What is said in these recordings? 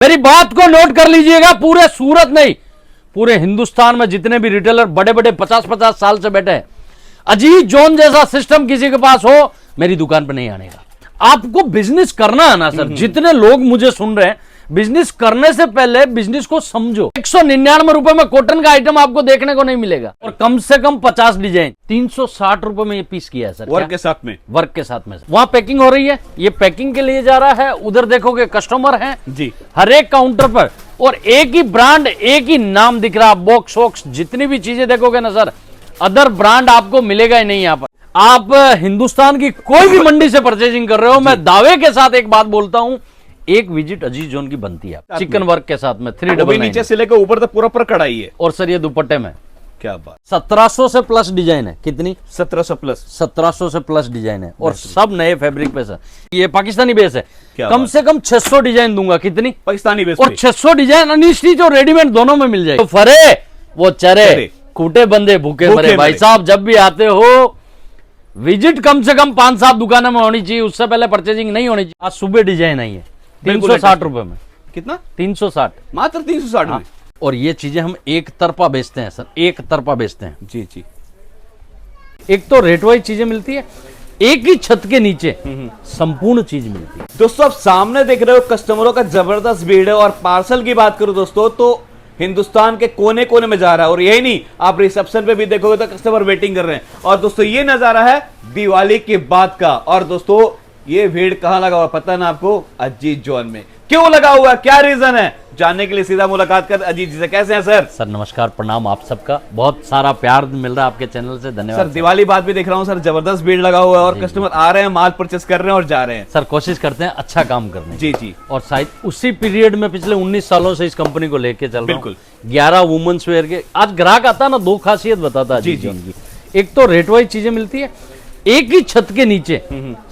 मेरी बात को नोट कर लीजिएगा, पूरे सूरत नहीं, पूरे हिंदुस्तान में जितने भी रिटेलर बड़े बड़े 50-50 साल से बैठे हैं, अजीज जोन जैसा सिस्टम किसी के पास हो, मेरी दुकान पर नहीं आने का। आपको बिजनेस करना है ना सर, जितने लोग मुझे सुन रहे हैं, बिजनेस करने से पहले बिजनेस को समझो। 199 रुपए में कॉटन का आइटम आपको देखने को नहीं मिलेगा, और कम से कम 50 डिजाइन 360 रुपए में ये पीस किया है सर। वर्क के साथ में, वर्क के साथ में वहां पैकिंग हो रही है, ये पैकिंग के लिए जा रहा है। उधर देखोगे कस्टमर हैं जी, हर एक काउंटर पर, और एक ही ब्रांड, एक ही नाम दिख रहा। बॉक्स वॉक्स जितनी भी चीजें देखोगे ना सर, अदर ब्रांड आपको मिलेगा ही नहीं। यहाँ पर आप हिंदुस्तान की कोई भी मंडी से परचेजिंग कर रहे हो, मैं दावे के साथ एक बात बोलता हूं, एक विजिट अजीज जोन की बनती है चिकन वर्क के साथ में। 399 नीचे से लेकर ऊपर तक पूरा पर कढ़ाई है। और सर ये दुपट्टे में क्या बात, 1700 से प्लस डिजाइन है। कितनी? 1700 प्लस, 1700 से प्लस डिजाइन है, और सब नए फैब्रिक पे सर। ये पाकिस्तानी बेस है, क्या कम से कम 600 डिजाइन दूंगा। कितनी? पाकिस्तानी बेस और 600 डिजाइन अनस्टिच और रेडीमेड दोनों में मिल जाएगी। तो फरे वो चरे, कूटे बंदे भूखे मरे। भाई साहब जब भी आते हो, विजिट कम से कम 5-7 दुकानों में होनी चाहिए, उससे पहले परचेजिंग नहीं होनी चाहिए। आज सुबह डिजाइन आई है 360 रुपए में। कितना? 360, मात्र 360 में। और ये चीजें हम एक तरफा बेचते हैं सर, एक तरफा बेचते हैं। जी जी, एक तो रेट वाइज चीजें मिलती है, एक ही छत के नीचे संपूर्ण चीज मिलती है। दोस्तों आप सामने देख रहे हो कस्टमरों का जबरदस्त भीड़ है। और पार्सल की बात करूं दोस्तों, तो हिंदुस्तान के कोने कोने में जा रहा है। और यही नहीं, आप रिसेप्शन पे भी देखोगे तो कस्टमर वेटिंग कर रहे हैं। और दोस्तों ये नजारा है दिवाली के बाद का। और दोस्तों ये भीड़ कहां लगा हुआ पता ना आपको? अजीज जोन में। क्यों लगा हुआ, क्या रीजन है, जानने के लिए सीधा मुलाकात कर अजीज जी से। कैसे हैं सर? सर नमस्कार, प्रणाम आप सबका, बहुत सारा प्यार मिल रहा है आपके चैनल से, धन्यवाद। सर दिवाली बाद भी देख रहा हूं सर, जबरदस्त भीड़ लगा हुआ है और कस्टमर आ रहे हैं, माल परचेस कर रहे हैं और जा रहे हैं। सर कोशिश करते हैं अच्छा काम करने की। जी जी, और शायद उसी पीरियड में पिछले 19 सालों से इस कंपनी को लेके चल रहा हूं। बिल्कुल। 11 वुमेन्स वेयर के। आज ग्राहक आता ना, दो खासियत बताता है जी, जी उनकी। एक तो रेट वाइज चीजें मिलती है, एक ही छत के नीचे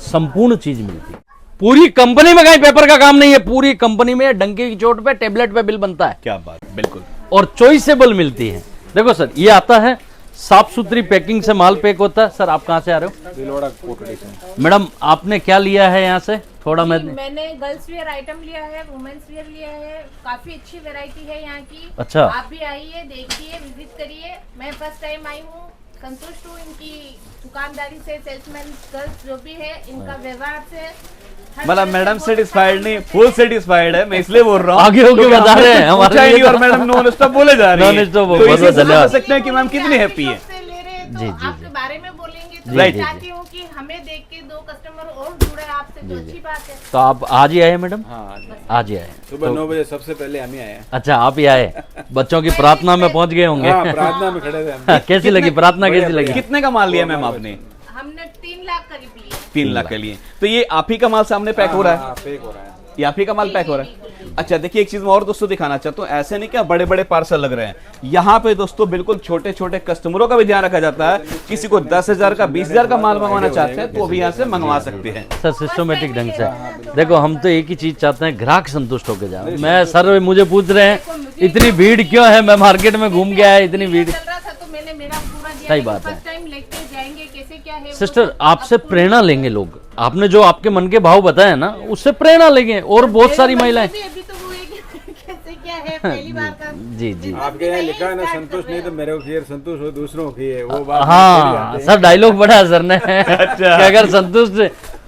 संपूर्ण चीज मिलती है। पूरी कंपनी में कहीं पेपर का काम नहीं है, पूरी कंपनी में डंके की चोट पे टेबलेट पे बिल बनता है। क्या बात, बिल्कुल। और चॉइसेबल मिलती है। देखो सर ये आता है, साफ सुथरी पैकिंग से माल पैक होता है। सर आप कहाँ से आ रहे हो? मैडम आपने क्या लिया है यहाँ से? थोड़ा मैंने गर्ल्स वेयर आइटम लिया है, वुमेन्स वेयर लिया है, काफी अच्छी वैरायटी है यहाँ की। अच्छा, आप भी आइए, देखिए, विजिट करिए। मैं फर्स्ट टाइम आई हूँ, संतुष्ट हूँ इनकी दुकानदारी से, सेल्समैन गर्ल्स जो भी है, इनका व्यवहार से। मतलब मैडम सेटिस्फाइड नहीं, फुल सेटिस्फाइड है, मैं इसलिए बोल रहा हूँ। आगे होके बता रहे हैं हमारे लिए, और मैडम नॉन स्टॉप बोले जा रहे हैं। नॉन स्टॉप, तो बहुत इसी से धन्यवाद। समझ सकते हैं कि मैम कितनी हैप्पी है। जी, जी, आपके बारे में बोलेंगे तो जी, मैं जी, चाहती हूँ कि हमें देख के 2 कस्टमर और जुड़े आपसे, तो अच्छी बात है। तो आप आज ही आए मैडम? हाँ, आज ही आए। सुबह 9 बजे सबसे पहले हम ही आए हैं। अच्छा आप ही आए, बच्चों की प्रार्थना में पहुंच गए होंगे। हाँ, प्रार्थना में खड़े थे हम। कैसी लगी प्रार्थना, कैसी लगी? कितने का माल लिया मैम आपने? हमने 3 लाख करीब लिए। 3 लाख के लिए। तो ये आप ही का माल सामने पैक हो रहा है? हाँ, पैक हो रहा है। ये आप ही का माल पैक हो रहा है? अच्छा देखिए, एक चीज मैं और दोस्तों दिखाना चाहता हूँ, ऐसे नहीं क्या बड़े बड़े पार्सल लग रहे हैं यहाँ पे दोस्तों, बिल्कुल छोटे छोटे कस्टमरों का भी ध्यान रखा जाता है। किसी को 10,000 का 20,000 का माल मंगवाना चाहते हैं तो भी यहाँ से मंगवा सकते हैं। सर सिस्टमेटिक ढंग से। देखो हम तो एक ही चीज चाहते हैं, ग्राहक संतुष्ट होकर जाए। मैं सर मुझे पूछ रहे हैं इतनी भीड़ क्यों है, मैं मार्केट में घूम के आया, इतनी भीड़। चल रहा था तो मैंने मेरा पूरा दिया। सही बात है। फर्स्ट टाइम लेके जाएंगे, कैसे क्या है सिस्टर आपसे प्रेरणा लेंगे लोग, आपने जो आपके मन के भाव बताए ना, उससे प्रेरणा लेंगे। और बहुत सारी महिलाएं। अभी तो वो एक कैसे क्या है, पहली बार का। जी जी, आपके यहाँ लिखा है ना, संतुष्ट नहीं तो मेरे को किए, संतुष्ट हो दूसरों की है वो बात। हाँ सर डायलॉग बड़ा है सर ने कि अगर संतुष्ट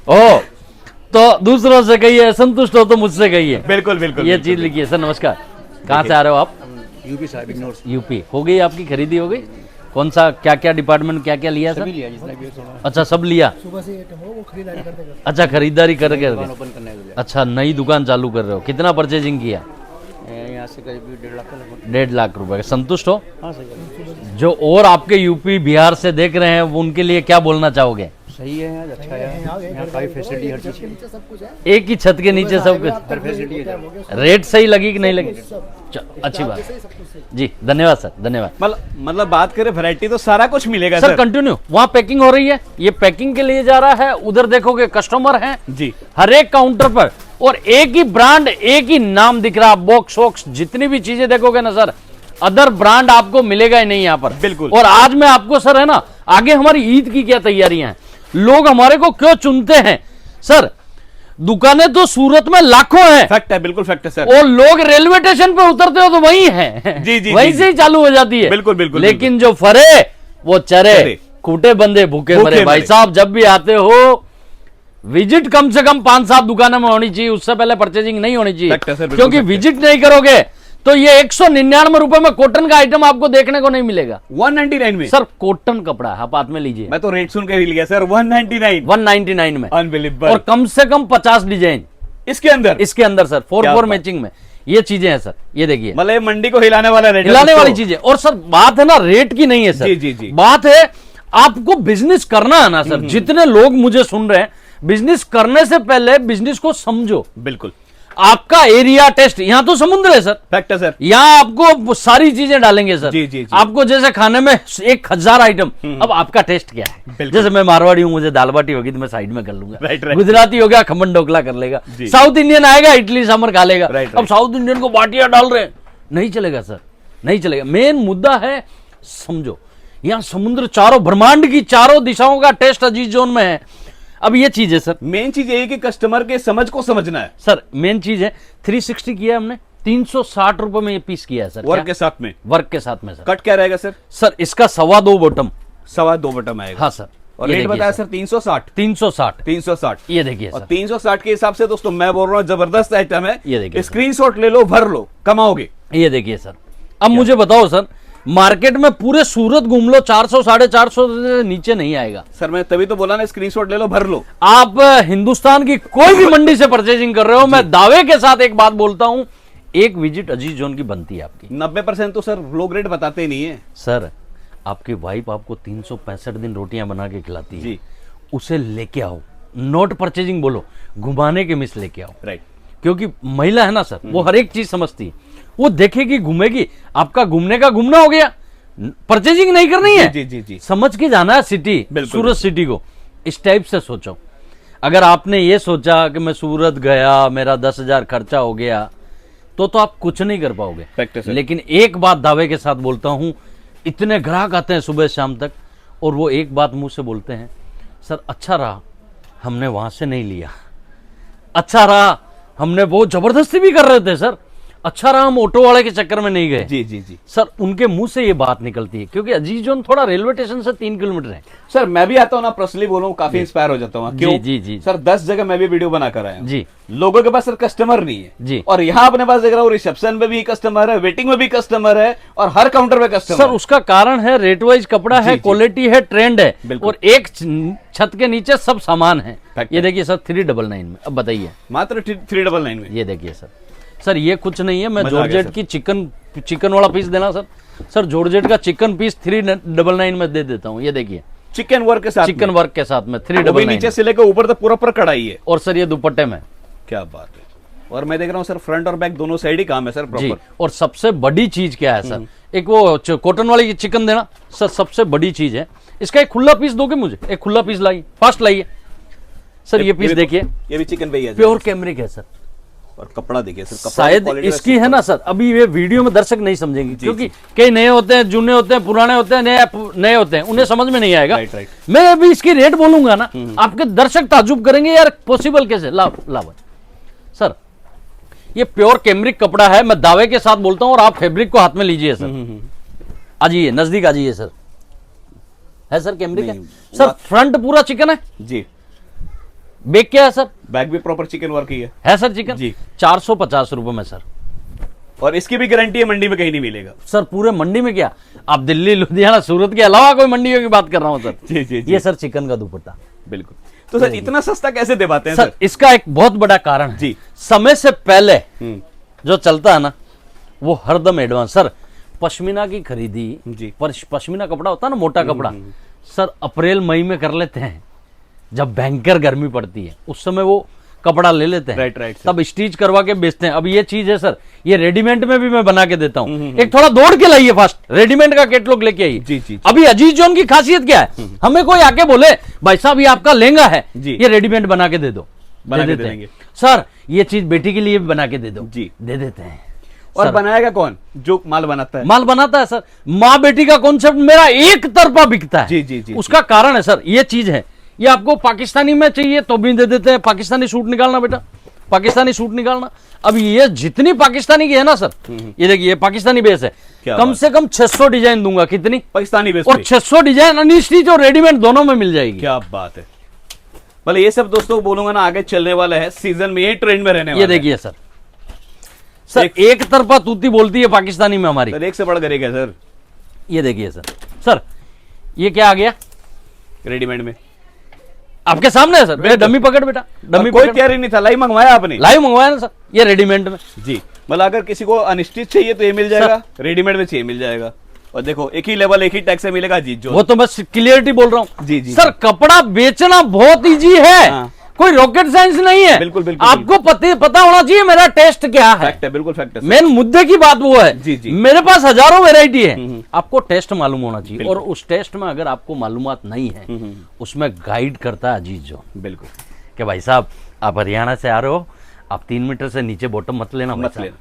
हो तो दूसरों से कहिए, संतुष्ट हो तो मुझसे कहिए। बिल्कुल बिल्कुल, ये चीज लिखिए। सर नमस्कार, कहाँ से आ रहे हो आप? यूपी साहब इग्नोर। यूपी। हो गई आपकी खरीदी, हो गई? कौन सा क्या क्या डिपार्टमेंट क्या क्या लिया सर? अच्छा सब लिया। सुबह से वो खरीदारी करते अच्छा खरीदारी करके ओपन करने के लिए। अच्छा नई दुकान चालू कर रहे हो। कितना परचेजिंग किया? यहाँ से करीब 1.5 लाख का लगभग। 1.5 लाख रुपए। संतुष्ट हो? हाँ सही है, जो और आपके यूपी बिहार से देख रहे हैं वो उनके लिए क्या बोलना चाहोगे? सही है यार, अच्छा है यहाँ काफी फैसिलिटी, हर चीज की सब कुछ है। एक ही छत के नीचे सब कुछ। हर फैसिलिटी है। रेट सही लगी कि नहीं लगी? अच्छी बात जी, धन्यवाद सर, धन्यवाद। मतलब बात करें वैरायटी तो सारा कुछ मिलेगा सर कंटिन्यू। वहाँ पैकिंग हो रही है, ये पैकिंग के लिए जा रहा है। उधर देखोगे कस्टमर हैं जी, हर एक काउंटर पर, और एक ही ब्रांड, एक ही नाम दिख रहा। बॉक्स वॉक्स जितनी भी चीजें देखोगे ना सर, अदर ब्रांड आपको मिलेगा ही नहीं यहाँ पर। बिल्कुल। और आज मैं आपको सर है ना, आगे हमारी ईद की क्या तैयारियां हैं, लोग हमारे को क्यों चुनते हैं सर, दुकानें तो सूरत में लाखों हैं, फैक्ट है, बिल्कुल फैक्ट है सर। और लोग रेलवे स्टेशन पे उतरते हो तो वही है, जी, जी, वहीं जी, से ही चालू हो जाती है। बिल्कुल, बिल्कुल, लेकिन जो फरे वो चरे, चरे। खूटे बंदे भूखे मरे। भाई मरे। साहब जब भी आते हो विजिट कम से कम 5-7 दुकानों में होनी चाहिए, उससे पहले परचेजिंग नहीं होनी चाहिए। फैक्ट है सर, बिल्कुल क्योंकि फैक्ट है। विजिट नहीं करोगे तो ये 199 रुपए में कॉटन का आइटम आपको देखने को नहीं मिलेगा 199 में सर। कॉटन कपड़ा आप हाथ में लीजिए, मैं तो रेट सुन के हिल गया सर। 199 199 में, अनबिलीवेबल। और कम से कम 50 डिजाइन इसके अंदर इसके अंदर सर, 4 क्या 4 बात। मैचिंग में ये चीजें हैं सर। ये देखिए मतलब ये मंडी को हिलाने वाला रेट है हिलाने दोस्तों। वाली चीजें। और सर बात है ना रेट की नहीं है सर, जी, जी, जी। बात है आपको बिजनेस करना है ना सर। जितने लोग मुझे सुन रहे हैं, बिजनेस करने से पहले बिजनेस को समझो। बिल्कुल आपका एरिया टेस्ट, यहाँ तो समुद्र है सर, फैक्ट है सर। यहाँ आपको सारी चीजें डालेंगे सर। जी, जी, जी। आपको जैसे खाने में 1000 आइटम, अब आपका टेस्ट क्या है। बिल्कुल। जैसे मैं मारवाड़ी हूँ, मुझे दाल बाटी होगी तो मैं साइड में कर लूंगा, राइट, राइट। गुजराती हो गया खमन ढोकला कर लेगा, जी। साउथ इंडियन आएगा इडली सांभर खा लेगा। राइट, अब राइट। साउथ इंडियन को बाटियां डाल रहे हैं, नहीं चलेगा सर, नहीं चलेगा। मेन मुद्दा है समझो, यहाँ समुद्र चारों ब्रह्मांड की चारों दिशाओं का टेस्ट अजीज जोन में है। अब ये चीज है सर, मेन चीज ये है कि कस्टमर के समझ को समझना है। सर मेन चीज है 360 किया है हमने, 360 रुपए में ये पीस किया है सर। वर्क क्या? के साथ में वर्क के साथ में सर। कट क्या रहेगा सर? सर इसका 2.25 बॉटम। 2.25 बटन आएगा। हाँ सर। और ये रेट देखिए बताया सर, सर 360। 360। 360 ये देखिए और सर, 360 के हिसाब से दोस्तों मैं बोल रहा हूँ जबरदस्त आइटम है। ये देखिए सर। स्क्रीनशॉट ले लो, भर लो, कमाओगे। ये देखिए सर। अब मुझे बताओ सर, मार्केट में पूरे सूरत घूम लो 400 450 से नीचे नहीं आएगा सर मैं तभी तो बोला ना, स्क्रीनशॉट ले लो, भर लो। आप हिंदुस्तान की कोई भी मंडी से परचेजिंग कर रहे हो, मैं दावे के साथ एक बात बोलता हूं, एक विजिट अजीज जोन की बनती है आपकी। 90% तो सर लोग रेट बताते ही नहीं है। सर आपकी वाइफ आपको 365 दिन रोटियां बना के खिलाती है, जी। उसे लेके आओ, नोट परचेजिंग बोलो, घुमाने के मिस लेके आओ। राइट। क्योंकि महिला है ना सर, वो हर एक चीज समझती है, वो देखेगी, घूमेगी। आपका घूमने का घूमना हो गया, परचेजिंग नहीं करनी है, जी, जी, जी। समझ के जाना है सिटी, बिल्कुल, सूरत सिटी को। इस टाइप से सोचो। अगर आपने ये सोचा कि मैं सूरत गया, मेरा 10,000 खर्चा हो गया, तो आप कुछ नहीं कर पाओगे। फैक्ट है सर। लेकिन एक बात दावे के साथ बोलता हूं, इतने ग्राहक आते हैं सुबह शाम तक, और वो एक बात मुंह से बोलते हैं, सर अच्छा रहा हमने वहां से नहीं लिया, अच्छा रहा हमने, वो जबरदस्ती भी कर रहे थे सर, अच्छा रहा हम ऑटो वाले के चक्कर में नहीं गए। जी, जी, जी। सर उनके मुंह से ये बात निकलती है, क्योंकि अजीज जोन थोड़ा रेलवे स्टेशन से 3 किलोमीटर है। सर मैं भी आता हूँ ना, पर्सनली बोलूँ, काफी इंस्पायर हो जाता हूँ। क्यों? जी, जी। सर 10 जगह मैं भी वीडियो बना कर आया हूँ। जी। लोगों के पास सर कस्टमर नहीं है जी। और यहाँ अपने पास देख रहा हूँ, रिसेप्शन में भी कस्टमर है, वेटिंग में भी कस्टमर है, और हर काउंटर पे कस्टमर सर है। उसका कारण है रेट वाइज कपड़ा है, जी। क्वालिटी है, ट्रेंड है, बिल्कुल। और एक छत के नीचे सब सामान है। फैक्ट ये है। देखिए सर 399 में। अब बताइए, मात्र 399 में। ये देखिए सर, सर ये कुछ नहीं है। मैं मजा आ गया जॉर्जेट सर। की चिकन वाला पीस देना सर, सर जॉर्जेट का चिकन पीस 399 में दे देता हूँ। ये देखिए चिकन वर्क के साथ चिकन में। वर्क के साथ में वो भी 399 नीचे से लेकर ऊपर तक पूरा पर कढ़ाई है। और सर ये दुपट्टे में। क्या बात है। और मैं देख रहा हूँ सर फ्रंट और बैक दोनों साइड ही काम है सर जी। प्रॉपर। और सबसे बड़ी चीज क्या है सर, एक वो कॉटन वाली चिकन देना सर, सबसे बड़ी चीज है। इसका एक खुला पीस दोगे मुझे, एक खुला पीस लाइए, फास्ट लाइए सर। ये पीस देखिए, ये भी चिकन भैया प्योर कैमरिक है सर। और कपड़ा देखिए सर, कपड़ा शायद की quality इसकी है ना सर, अभी ये वीडियो में दर्शक नहीं समझेंगे, क्योंकि कई नए होते हैं, जूने होते हैं, पुराने होते हैं, नए होते हैं, उन्हें समझ में नहीं आएगा। Right, right. मैं अभी इसकी रेट बोलूंगा ना, आपके दर्शक ताजुब करेंगे, यार पॉसिबल कैसे। ला भाई सर, ये प्योर कैमरिक कपड़ा है, मैं दावे के साथ बोलता हूं, और आप फैब्रिक को हाथ में लीजिए सर। आ जाइए नजदीक, आ जाइए सर। है सर कैमरिक है सर, फ्रंट पूरा चिकन है जी। बैक क्या है सर, बैक भी प्रॉपर चिकन वर्क ही है सर चिकन जी। 450 रुपए में सर। और इसकी भी गारंटी है, मंडी में कहीं नहीं मिलेगा। सर पूरे मंडी में क्या, आप दिल्ली लुधियाना सूरत के अलावा कोई मंडियों की बात कर रहा हूं सर। जी, जी, जी। ये सर चिकन का दुपट्टा। बिल्कुल। तो सर इतना सस्ता कैसे दे पाते हैं सर इसका एक बहुत बड़ा कारण है, जी। समय से पहले हम्म। जो चलता है ना, वो हरदम एडवांस। सर पश्मीना की खरीदी, जी। पश्मीना कपड़ा होता है ना, मोटा कपड़ा, सर अप्रैल मई में कर लेते हैं, जब भयंकर गर्मी पड़ती है, उस समय वो कपड़ा ले लेते हैं। Right, right sir. तब स्टिच करवा के बेचते हैं। अब ये चीज है सर, ये रेडीमेड में भी मैं बना के देता हूँ। एक थोड़ा दौड़ के लाइए फास्ट, रेडीमेड का कैटलॉग लेके आइए। जी, जी, जी। अभी अजीज जोन की खासियत क्या है, हमें कोई आके बोले भाई साहब ये आपका लहंगा है, जी। ये रेडीमेड बना के दे दो, बना के देते दे हैं। देंगे। सर ये चीज बेटी के लिए भी बना के दे दो, जी। दे देते हैं। और सर, बनाएगा कौन? जो माल बनाता है। माल बनाता है सर। माँ बेटी का कॉन्सेप्ट मेरा एक तरफा बिकता है। जी, जी, जी, उसका कारण है सर, ये चीज है, ये आपको पाकिस्तानी में चाहिए तो भी दे देते हैं, पाकिस्तानी सूट निकालना बेटा, पाकिस्तानी सूट निकालना। अब ये जितनी पाकिस्तानी की है ना सर, ये देखिए ये पाकिस्तानी बेस है, क्या कम से कम 600 डिजाइन दूंगा। कितनी? पाकिस्तानी बेस और पे। 600 डिजाइन अनस्टिच और रेडीमेड दोनों में मिल जाएगी। क्या बात है। मतलब ये सब दोस्तों बोलूंगा ना आगे चलने वाला है, सीजन में ये ट्रेंड में रहने वाला ये देखिए सर, सर एक तरफा तूती बोलती है पाकिस्तानी में हमारी। सर एक से बढ़कर एक है सर। ये देखिए सर, सर ये क्या आ गया रेडीमेड में आपके सामने है सर, डमी पकड़ बेटा, डमी कोई पकड़। तैयारी नहीं था, लाइव मंगवाया आपने? लाइव मंगवाया ना सर, ये रेडीमेड में। जी, मतलब अगर किसी को अनस्टिच चाहिए तो ये मिल जाएगा, रेडीमेड में चाहिए मिल जाएगा। और देखो एक ही लेवल एक ही टैग से मिलेगा जी जो। वो तो बस क्लियरिटी बोल रहा हूँ। जी, जी, सर कपड़ा बेचना बहुत इजी है, हाँ। कोई रॉकेट साइंस नहीं है। बिल्कुल, बिल्कुल, आपको पता होना चाहिए मेरा टेस्ट क्या है। फैक्ट है, बिल्कुल फैक्ट है। मेन मुद्दे की बात वो है। जी, जी। मेरे पास हजारों वैरायटी है, आपको टेस्ट मालूम होना चाहिए। और उस टेस्ट में अगर आपको मालूमात नहीं है, उसमें गाइड करता है अजीज जो, बिल्कुल कि भाई साहब आप हरियाणा से आ रहे हो, आप 3 मीटर से नीचे बॉटम मत लेना, मत लेना।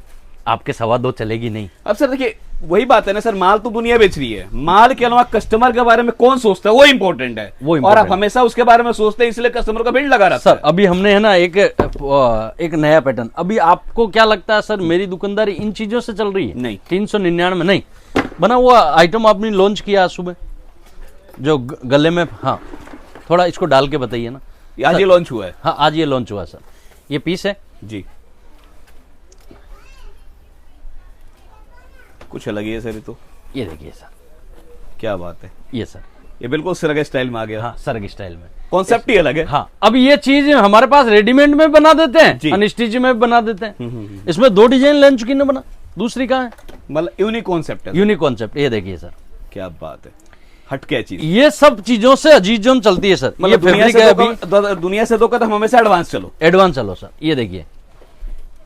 आपके 2.25 चलेगी नहीं। अब सर देखिए वही बात है ना सर, माल तो दुनिया बेच रही है, माल के अलावा कस्टमर के बारे में कौन सोचता है, वो इंपॉर्टेंट है। वो और important आप हमेशा उसके बारे में सोचते हैं, इसलिए कस्टमर का बिल्ड लगा रहता सर अभी हमने है ना एक नया पैटर्न, अभी आपको क्या लगता है सर मेरी दुकानदारी इन चीजों से चल रही है? नहीं। 399 नहीं बना हुआ आइटम आपने लॉन्च किया आज सुबह, जो गले में, हाँ थोड़ा इसको डाल के बताइए ना। है। आज ये लॉन्च हुआ है। हाँ आज ये लॉन्च हुआ सर, ये पीस है जी, कुछ अलग ही है सर ये तो। ये देखिए सर, क्या बात है, ये सर, ये बिल्कुल सरग स्टाइल में आ गया। हाँ सरग स्टाइल में, कॉन्सेप्ट ही अलग है। हाँ। अब ये चीज हमारे पास रेडीमेड में बना देते जी। हैं, अनस्टिच में बना देते हैं। इसमें 2 डिजाइन लॉन्च की ना बना, दूसरी कहाँ है? मतलब यूनिक कॉन्सेप्ट है। यूनिक कॉन्सेप्ट, ये देखिए सर, क्या बात है, हटके चीज। ये सब चीजों से अजीज जोन चलती है सर। ये मतलब फैब्रिक है अभी, दुनिया से दो कदम हमेशा एडवांस चलो। एडवांस चलो सर। ये देखिए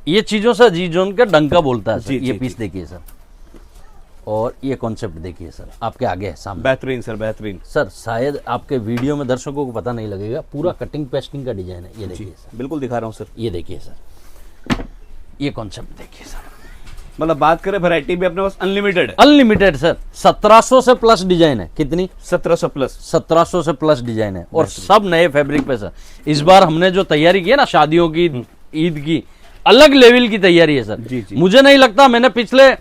ये चीजों से अजीज जोन का डंका बोलता है सर। जी, ये जी, पीस देखिए सर, और ये कॉन्सेप्ट देखिए सर, आपके आगे है सामने। बेहतरीन सर, बेहतरीन। सर शायद आपके वीडियो में दर्शकों को पता नहीं लगेगा, पूरा कटिंग पेस्टिंग का डिजाइन है। ये देखिए सर, बिल्कुल दिखा रहा हूँ सर। ये देखिए सर, ये कॉन्सेप्ट देखिए सर। मतलब बात करें वैरायटी भी अपने पास अनलिमिटेड है। अनलिमिटेड सर, 1700 से प्लस डिजाइन है। कितनी? 1700 प्लस। 1700 से प्लस डिजाइन है, और सब नए फैब्रिक पे सर। इस बार हमने जो तैयारी की है ना शादियों की, ईद की, अलग लेवल की तैयारी है सर। जी, जी। मुझे नहीं लगता मैंने पिछले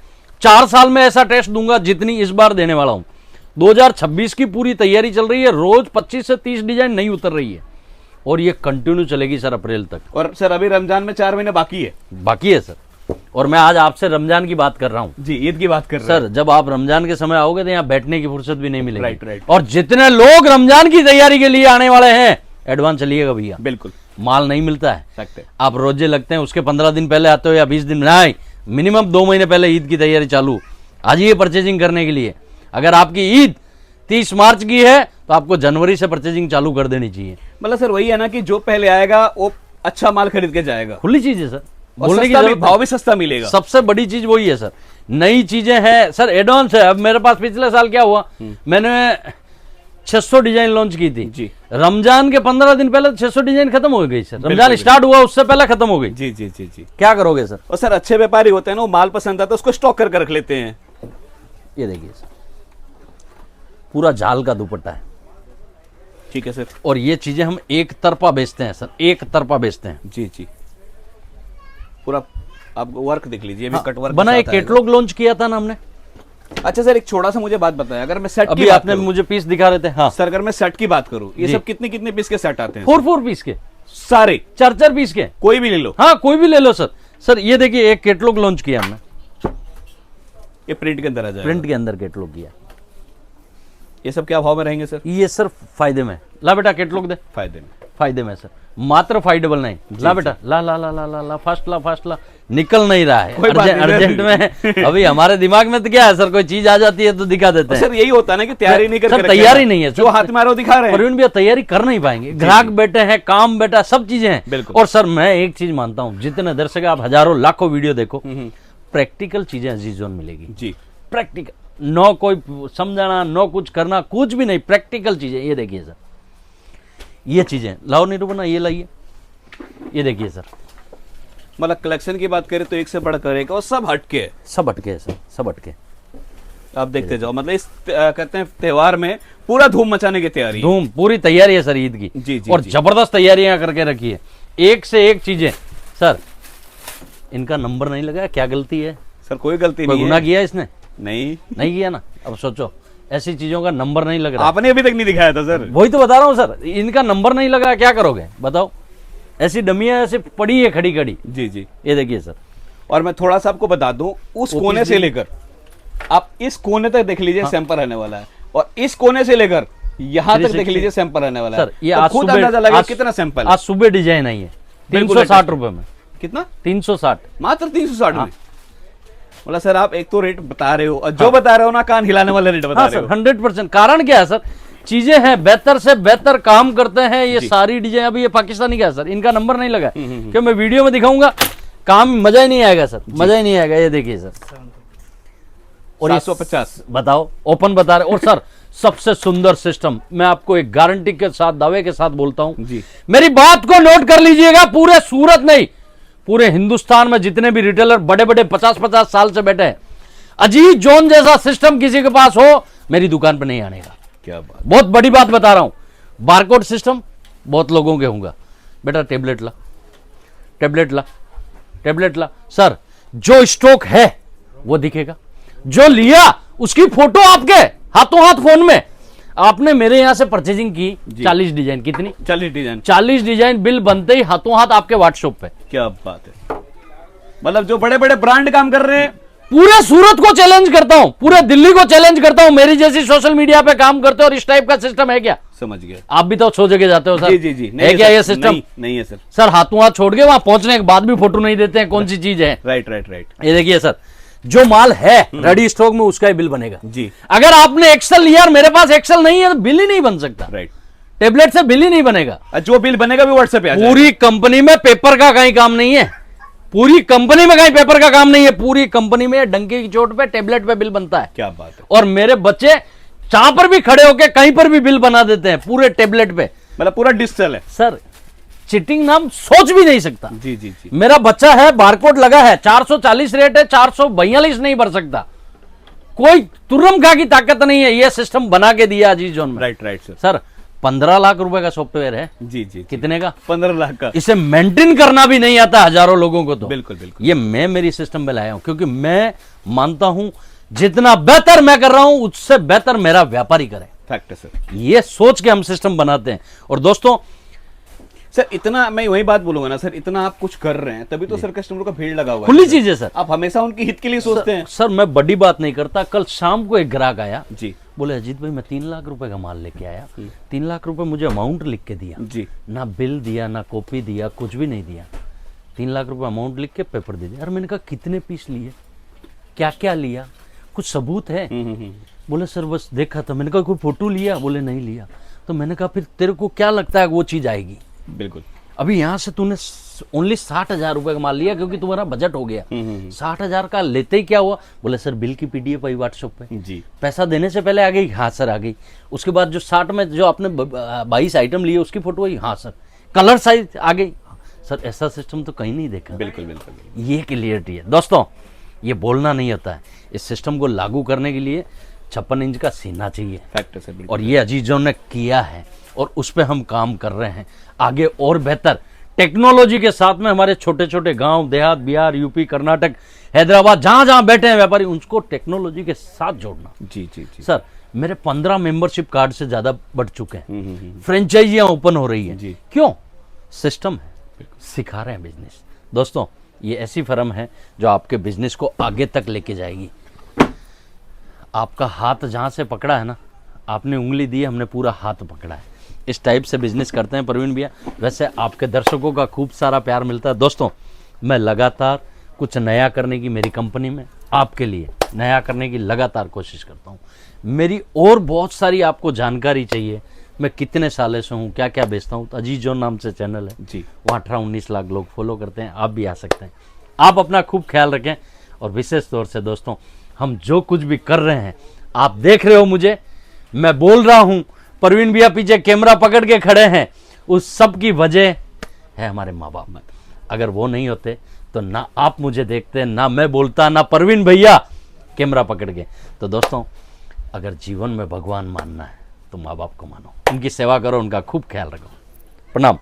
4 साल में ऐसा टेस्ट दूंगा जितनी इस बार देने वाला हूं। 2026 की पूरी तैयारी चल रही है, रोज 25 से 30 डिजाइन नहीं उतर रही है, और ये कंटिन्यू चलेगी सर अप्रैल तक। और सर अभी रमजान में 4 महीने बाकी है। बाकी है सर, और मैं आज आपसे रमजान की बात कर रहा हूं। जी, ईद की बात कर रहे सर जब आप रमजान के समय आओगे तो यहाँ बैठने की फुर्सत भी नहीं मिलेगी। Right, right. और जितने लोग रमजान की तैयारी के लिए आने वाले हैं, एडवांस चलिएगा भैया, हैं। बिल्कुल माल नहीं मिलता है। फैक्ट है। आप रोजे लगते हैं उसके 15 दिन पहले आते हो या 20 दिन, नहीं, मिनिमम 2 महीने पहले ईद की तैयारी चालू। आज ये परचेजिंग करने के लिए, अगर आपकी ईद 30 मार्च की है तो आपको जनवरी से परचेजिंग चालू कर देनी चाहिए। मतलब सर वही है ना कि जो पहले आएगा वो अच्छा माल खरीद के जाएगा, खुली चीज है सर, और बोलने की सस्ता भी, जरूरत भाव भी सस्ता मिलेगा। सबसे बड़ी चीज वही है सर, नई चीजें हैं सर, एडवांस है। अब मेरे पास पिछले साल क्या हुआ, मैंने 600 डिजाइन लॉन्च की थी जी। रमजान के 15 दिन पहले 600 डिजाइन खत्म हो गई सर। रमजान स्टार्ट हुआ उससे पहले खत्म हो गई। जी, जी, जी, जी। क्या करोगे सर? और सर अच्छे व्यापारी होते हैं ना, वो माल पसंद आता है उसको स्टॉक करके रख लेते हैं। ये देखिए सर, पूरा जाल का दुपट्टा है, ठीक है सर। और ये चीजें हम एक तरफा बेचते हैं सर, एक तरफा बेचते हैं। जी, जी। पूरा आप वर्क देख लीजिए, अभी कट वर्क बना एक कैटलॉग लॉन्च किया था ना हमने। अच्छा सर एक छोटा सा मुझे बात बताया, अगर मैं सेट अभी की बात आपने करूं, मुझे पीस दिखा रहे थे। हाँ सर अगर मैं सेट की बात करूं, ये जी। सब कितने कितने पीस के सेट आते हैं? 4 पीस के, सारे 4 पीस के, कोई भी ले लो। हाँ कोई भी ले लो सर। सर ये देखिए एक कैटलॉग लॉन्च किया हमने, ये प्रिंट के अंदर आ जाएगा। प्रिंट के अंदर कैटलॉग किया। ये सब क्या भाव में रहेंगे सर? ये सर फायदे में, ला बेटा कैटलॉग दे, फायदे में। फायदे में सर, मात्र फाइडेबल नहीं। ला बेटा, ला ला ला ला ला ला, फास्ट ला, फास्ट ला। निकल नहीं रहा है कोई बात नहीं, अर्जेंट में। अभी हमारे दिमाग में तो क्या है सर, कोई चीज आ जाती है तो दिखा देते हैं। सर यही होता है ना कि तैयारी नहीं करके सर रखे तैयारी हैं। नहीं है जो हाथ में आ रहा हो दिखा रहे हैं। प्रवीण भैया तैयारी कर नहीं पाएंगे, ग्राहक बैठे हैं, काम बैठा, सब चीजें हैं। बिल्कुल। और सर मैं एक चीज मानता हूँ, जितने दर्शक आप हजारों लाखों वीडियो देखो, प्रैक्टिकल चीजें अजीज जोन मिलेगी। जी। प्रैक्टिकल, नो कोई समझाना, नो कुछ करना, कुछ भी नहीं, प्रैक्टिकल चीजें। ये देखिए सर, ये चीजें लाओ निरूपणा, ये लाइए, ये देखिए सर। मतलब कलेक्शन की बात करें तो एक से बढ़कर एक, और सब हटके है। सब हटके है सर, सब हटके। आप देखते जाओ, मतलब इस कहते हैं त्योहार में पूरा धूम मचाने की तैयारी है। धूम पूरी तैयारी है सर ईद की। जी, जी, और जी। जबरदस्त तैयारियां करके रखी है, एक से एक चीजें। सर इनका नंबर नहीं लगा, क्या गलती है? सर कोई गलती कोई नहीं गुनाह है। किया इसने? नहीं, नहीं किया ना। अब सोचो ऐसी चीजों का नंबर नहीं लग रहा। आपने अभी तक नहीं दिखाया था सर। वही तो बता रहा हूँ सर, इनका नंबर नहीं लगा, क्या करोगे बताओ? ऐसी डमियां ऐसे पड़ी है खड़ी खड़ी। जी जी। ये देखिए सर, और मैं थोड़ा सा आपको बता दूं, उस कोने से लेकर आप इस कोने तक देख लीजिए सैंपल रहने वाला है, और इस कोने से लेकर यहाँ तक देख 360 लीजिए सैंपल रहने वाला है। सर ये तो आज खुद सुबह अंदाजा लगा कितना सैंपल है। आज सुबह डिजाइन आई है बिल्कुल 360 रुपए में। कितना? 360 मात्र 360 में। बोला सर आप एक तो रेट बता रहे हो, और जो बता रहे हो ना कान हिलाने वाले रेट बता हाँ रहे सर हो। 100%। कारण क्या है सर? चीजें हैं, बेहतर से बेहतर काम करते हैं ये सारी डिजाइन। अभी ये पाकिस्तानी का है सर, इनका नंबर नहीं लगा क्यों? मैं वीडियो में दिखाऊंगा, काम मजा ही नहीं आएगा सर, मजा ही नहीं आएगा। ये देखिए सर, और ये 750 बताओ, ओपन बता रहे। और सर सबसे सुंदर सिस्टम, मैं आपको एक गारंटी के साथ, दावे के साथ बोलता हूं जी। मेरी बात को नोट कर लीजिएगा, पूरे सूरत नहीं पूरे हिंदुस्तान में जितने भी रिटेलर बड़े बड़े 50-50 साल से बैठे हैं, अजीज जोन जैसा सिस्टम किसी के पास हो मेरी दुकान पर नहीं आने का। क्या बात। बहुत बड़ी बात बता रहा हूं, बारकोड सिस्टम बहुत लोगों के होगा। बेटा टेबलेट ला, टेबलेट ला, टेबलेट ला। सर जो स्टॉक है वो दिखेगा, जो लिया उसकी फोटो आपके हाथों हाथ फोन में। आपने मेरे यहां से परचेजिंग की 40 डिजाइन, कितनी? 40 डिजाइन। 40 डिजाइन बिल बनते ही हाथों हाथ आपके व्हाट्सएप पे। क्या बात है। मतलब जो बड़े बड़े ब्रांड काम कर रहे हैं, पूरे सूरत को चैलेंज करता हूं, पूरे दिल्ली को चैलेंज करता हूं, मेरी जैसी सोशल मीडिया पे काम करते हो और इस टाइप का सिस्टम है क्या? समझ गए। आप भी तो सो जगह जाते हो सर। जी जी जी। है क्या सर, ये सिस्टम? नहीं है सर। सर हाथों हाथ छोड़ के वहां पहुंचने के बाद भी फोटो नहीं देते हैं, कौन सी चीज है? Right right right. ये देखिए सर, जो माल है रेडी स्टॉक में उसका ही बिल बनेगा। जी। अगर आपने एक्सेल लिया और मेरे पास एक्सेल नहीं है तो बिल ही नहीं बन सकता। राइट। टेबलेट से बिल ही नहीं बनेगा। जो बिल बनेगा भी व्हाट्सएप पे आ जाएगा। पूरी कंपनी में पेपर का कहीं काम नहीं है, पूरी कंपनी में कहीं पेपर का काम नहीं है। पूरी कंपनी में डंके की चोट पे टेबलेट पे बिल बनता है। क्या बात है। और मेरे बच्चे जहां पर भी खड़े होके कहीं पर भी बिल बना देते हैं पूरे टेबलेट पे। मतलब पूरा डिजिटल है सर चिटिंग नाम सोच भी नहीं सकता। जी जी जी। मेरा बच्चा है, बारकोड लगा है, 440 रेट है, 442 नहीं भर सकता। कोई तुरम खा की ताकत नहीं है, ये सिस्टम बना के दिया अजीज जोन में। Right right sir. Sir 15 lakh रुपए का सॉफ्टवेयर है। जी जी। कितने का? 15 लाख का। इसे मेंटेन करना भी नहीं आता हजारों लोगों को। तो बिल्कुल बिल्कुल। ये मैं मेरी सिस्टम में लाया हूं, क्योंकि मैं मानता हूं जितना बेहतर मैं कर रहा हूं उससे बेहतर मेरा व्यापारी करे। फैक्ट है सर। ये सोच के हम सिस्टम बनाते हैं। और दोस्तों सर इतना, मैं वही बात बोलूंगा ना सर, इतना आप कुछ कर रहे हैं तभी तो सर कस्टमर का भीड़ लगा हुआ है। खुली चीज है सर। आप हमेशा उनकी हित के लिए सोचते हैं। सर मैं बड़ी बात नहीं करता। कल शाम को एक ग्राहक आया, जी बोले अजीत भाई मैं 3 लाख रुपए का माल लेके आया, 3 लाख रुपए मुझे अमाउंट लिख के दिया, जी। ना बिल दिया ना कॉपी दिया, कुछ भी नहीं दिया। 3 लाख रुपए अमाउंट लिख के पेपर दे दिया। यार मैंने कहा कितने पीस लिए, क्या क्या लिया, कुछ सबूत है? बोले सर बस देखा था। मैंने कहा कोई फोटो लिया? बोले नहीं लिया। तो मैंने कहा फिर तेरे को क्या लगता है वो चीज आएगी? बिल्कुल। अभी यहां से तूने ओनली 60,000 रुपए का माल लिया क्योंकि तुम्हारा बजट हो गया। 60,000 का लेते ही क्या हुआ? बोले सर बिल की पीडीएफ आई व्हाट्सएप पे। जी। पैसा देने से पहले आ गई? हाँ सर आ गई। उसके बाद जो 60 में जो आपने 22 आइटम लिए उसकी फोटो आई? हाँ सर। कलर साइज आ गई? सर ऐसा सिस्टम तो कहीं नहीं देखा। बिल्कुल बिल्कुल। ये क्लियरिटी है दोस्तों, ये बोलना नहीं होता है। इस सिस्टम को लागू करने के लिए 56 इंच का सीना चाहिए। फैक्ट है सर। बिल्कुल। और ये अजीजों ने किया है और उस पर हम काम कर रहे हैं। आगे और बेहतर टेक्नोलॉजी के साथ में हमारे छोटे छोटे गांव देहात, बिहार, यूपी, कर्नाटक, हैदराबाद, जहां जहां बैठे हैं व्यापारी, उनको टेक्नोलॉजी के साथ जोड़ना। जी जी जी। सर मेरे 15 मेंबरशिप कार्ड से ज्यादा बढ़ चुके हैं। फ्रेंचाइजियां ओपन हो रही है। जी। क्यों? सिस्टम है, सिखा रहे हैं बिजनेस। दोस्तों ये ऐसी फर्म है जो आपके बिजनेस को आगे तक लेके जाएगी। आपका हाथ जहां से पकड़ा है ना, आपने उंगली दी, हमने पूरा हाथ पकड़ा है। इस टाइप से बिजनेस करते हैं प्रवीण भैया। वैसे आपके दर्शकों का खूब सारा प्यार मिलता है। दोस्तों मैं लगातार कुछ नया करने की, मेरी कंपनी में आपके लिए नया करने की लगातार कोशिश करता हूँ। मेरी और बहुत सारी आपको जानकारी चाहिए, मैं कितने सालों से हूँ, क्या क्या बेचता हूँ, तो अजीज जोन नाम से चैनल है जी। वहाँ 18-19 लाख लोग फॉलो करते हैं। आप भी आ सकते हैं। आप अपना खूब ख्याल रखें। और विशेष तौर से दोस्तों हम जो कुछ भी कर रहे हैं, आप देख रहे हो मुझे, मैं बोल रहा हूँ, प्रवीण भैया पीछे कैमरा पकड़ के खड़े हैं, उस सब की वजह है हमारे माँ बाप। अगर वो नहीं होते तो ना आप मुझे देखते, ना मैं बोलता, ना प्रवीण भैया कैमरा पकड़ के। तो दोस्तों, अगर जीवन में भगवान मानना है तो माँ बाप को मानो, उनकी सेवा करो, उनका खूब ख्याल रखो। प्रणाम।